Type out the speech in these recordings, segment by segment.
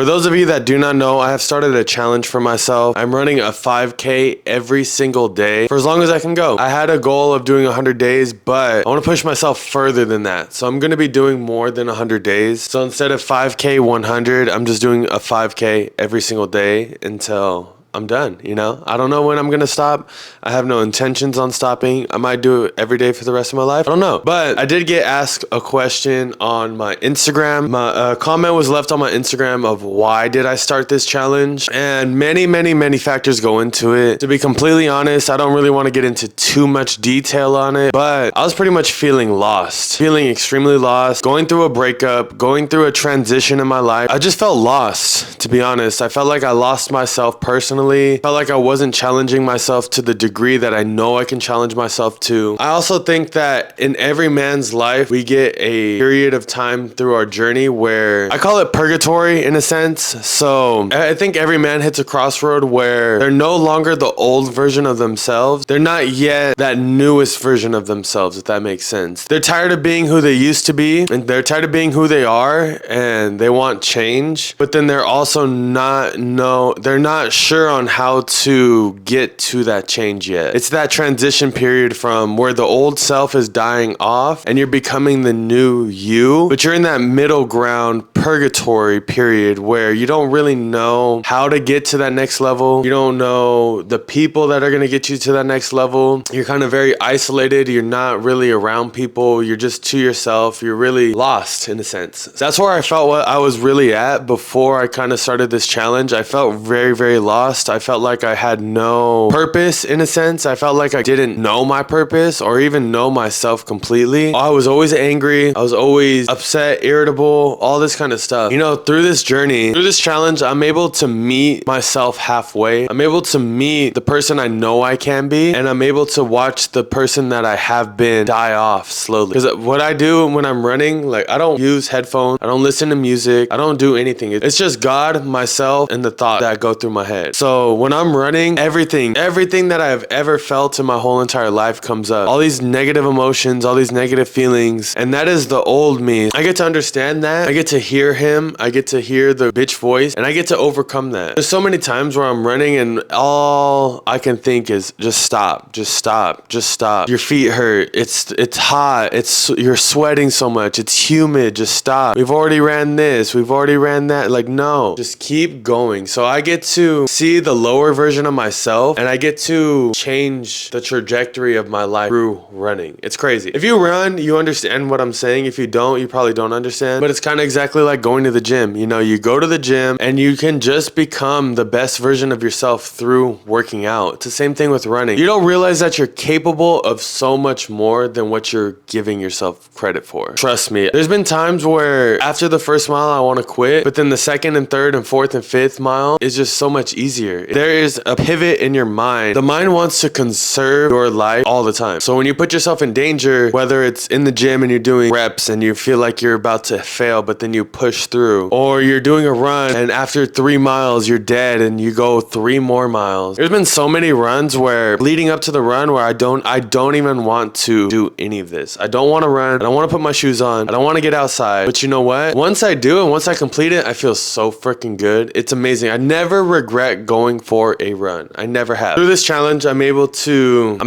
those of you that do not know, I have started a challenge for myself. I'm running a 5K every single day for as long as I can go. I had a goal of doing 100 days, but I want to push myself further than that. So I'm going to be doing more than 100 days. So instead of 5K 100, I'm just doing a 5K every single day until I'm done, you know? I don't know when I'm gonna stop. I have no intentions on stopping. I might do it every day for the rest of my life. I don't know. But I did get asked a question on my Instagram. My comment was left on my Instagram of why did I start this challenge? And many factors go into it. To be completely honest, I don't really want to get into too much detail on it, but I was pretty much feeling lost, feeling extremely lost, going through a breakup, going through a transition in my life. I just felt lost, to be honest. I felt like I lost myself personally. Felt like I wasn't challenging myself to the degree that I know I can challenge myself to. I also think that in every man's life, we get a period of time through our journey where I call it purgatory in a sense. So I think every man hits a crossroad where they're no longer the old version of themselves. They're not yet that newest version of themselves, if that makes sense. They're tired of being who they used to be, and they're tired of being who they are, and they want change. But then they're also they're not sure on how to get to that change yet. It's that transition period from where the old self is dying off and you're becoming the new you, but you're in that middle ground purgatory period where you don't really know how to get to that next level. You don't know the people that are going to get you to that next level. You're kind of very isolated. You're not really around people. You're just to yourself. You're really lost in a sense. That's where I felt what I was really at before I kind of started this challenge. I felt very lost. I felt like I had no purpose in a sense. I felt like I didn't know my purpose or even know myself completely. I was always angry. I was always upset, irritable, all this kind of stuff. You know, through this journey, through this challenge, I'm able to meet myself halfway. I'm able to meet the person I know I can be, and I'm able to watch the person that I have been die off slowly. Because what I do when I'm running, like, I don't use headphones. I don't listen to music. I don't do anything. It's just God, myself, and the thought that go through my head. So when I'm running, everything that I've ever felt in my whole entire life comes up. All these negative emotions, all these negative feelings, and that is the old me. I get to understand that. I get to hear him. I get to hear the bitch voice, and I get to overcome that. There's so many times where I'm running and all I can think is just stop, just stop, just stop. Your feet hurt. It's hot. You're sweating so much. It's humid. Just stop. We've already ran this. We've already ran that. Like, no, just keep going. So I get to see the lower version of myself, and I get to change the trajectory of my life through running. It's crazy. If you run, you understand what I'm saying. If you don't, you probably don't understand. But it's kind of exactly like going to the gym. You know, you go to the gym and you can just become the best version of yourself through working out. It's the same thing with running. You don't realize that you're capable of so much more than what you're giving yourself credit for. Trust me. There's been times where after the first mile, I want to quit, but then the second and third and fourth and fifth mile is just so much easier. There is a pivot in your mind. The mind wants to conserve your life all the time. So when you put yourself in danger, whether it's in the gym and you're doing reps and you feel like you're about to fail, but then you push through, or you're doing a run and after 3 miles, you're dead and you go 3 more miles. There's been so many runs where leading up to the run where I don't even want to do any of this. I don't want to run. I don't want to put my shoes on. I don't want to get outside. But you know what? Once I do and once I complete it, I feel so freaking good. It's amazing. I never regret going for a run. I never have. Through this challenge, I'm able to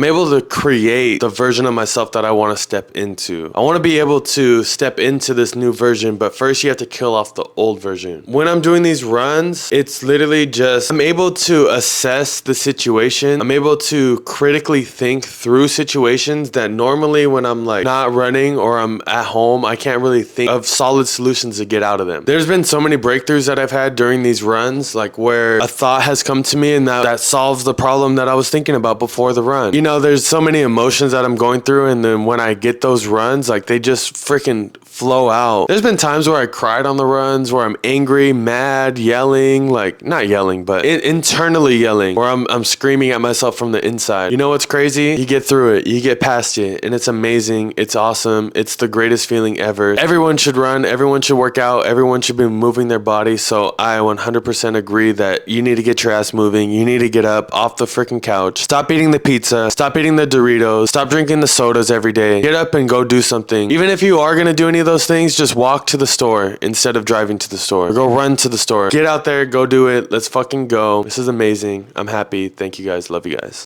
create the version of myself that I want to step into. I want to be able to step into this new version, but first you have to kill off the old version. When I'm doing these runs, it's literally just, I'm able to assess the situation. I'm able to critically think through situations that normally when I'm like not running or I'm at home, I can't really think of solid solutions to get out of them. There's been so many breakthroughs that I've had during these runs, like where a thought has come to me and that solves the problem that I was thinking about before the run. You know, there's so many emotions that I'm going through, and then when I get those runs, like they just freaking flow out. There's been times where I cried on the runs, where I'm angry, mad, yelling, like not yelling, but internally yelling, where I'm screaming at myself from the inside. You know what's crazy? You get through it, you get past it, and it's amazing. It's awesome. It's the greatest feeling ever. Everyone should run. Everyone should work out. Everyone should be moving their body. So So I 100% agree that you need to get your ass moving. You need to get up off the freaking couch. Stop eating the pizza. Stop eating the Doritos. Stop drinking the sodas every day. Get up and go do something. Even if you are going to do any of those things, just walk to the store instead of driving to the store. Or go run to the store. Get out there. Go do it. Let's fucking go. This is amazing. I'm happy. Thank you guys. Love you guys.